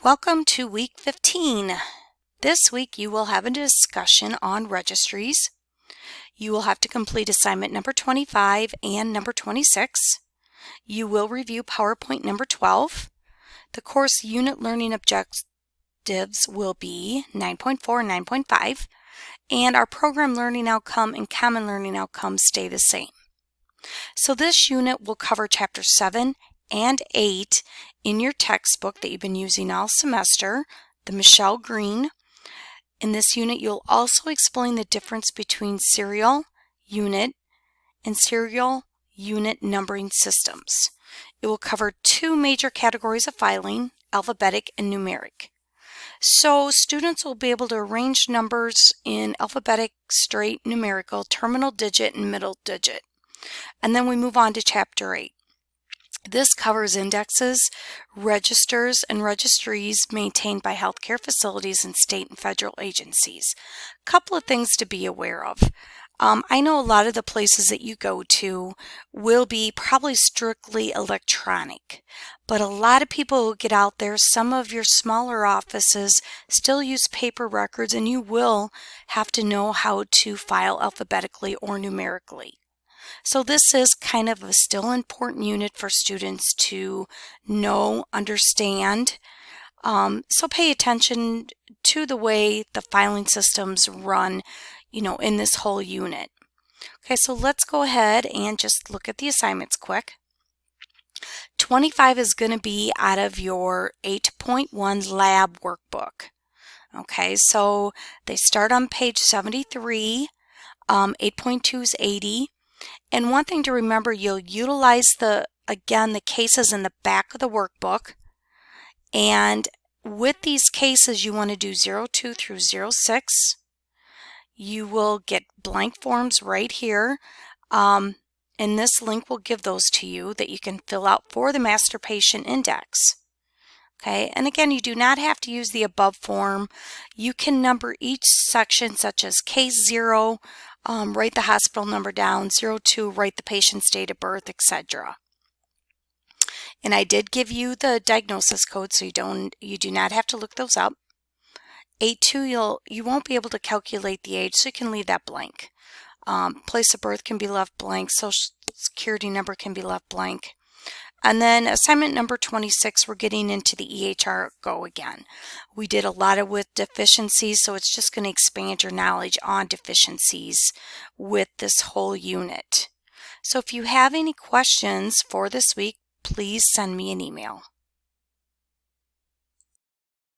Welcome to week 15. This week you will have a discussion on registries. You will have to complete assignment number 25 and number 26. You will review PowerPoint number 12. The course unit learning objectives will be 9.4 and 9.5, and our program learning outcome and common learning outcomes stay the same. So this unit will cover chapter 7 and 8 in your textbook that you've been using all semester, the Michelle Green. In this unit, you'll also explain the difference between serial, unit, and serial unit numbering systems. It will cover two major categories of filing, alphabetic and numeric. So students will be able to arrange numbers in alphabetic, straight, numerical, terminal digit, and middle digit. And then we move on to chapter 8. This covers indexes, registers, and registries maintained by healthcare facilities and state and federal agencies. A couple of things to be aware of. I know a lot of the places that you go to will be probably strictly electronic, but a lot of people will get out there. Some of your smaller offices still use paper records, and you will have to know how to file alphabetically or numerically. So this is kind of a still important unit for students to know, understand. So pay attention to the way the filing systems run, in this whole unit. Okay, so let's go ahead and just look at the assignments quick. 25 is going to be out of your 8.1 lab workbook. Okay, so they start on page 73. 8.2 is 80. And one thing to remember, you'll utilize the cases in the back of the workbook. And with these cases, you want to do 02 through 06. You will get blank forms right here. And this link will give those to you that you can fill out for the master patient index. Okay, and again, you do not have to use the above form. You can number each section, such as case 0, write the hospital number down, 02, write the patient's date of birth, etc. And I did give you the diagnosis code, so you do not have to look those up. 82, you won't be able to calculate the age, so you can leave that blank. Place of birth can be left blank, social security number can be left blank. And then assignment number 26, we're getting into the EHR Go again. We did a lot with deficiencies, so it's just going to expand your knowledge on deficiencies with this whole unit. So if you have any questions for this week, please send me an email.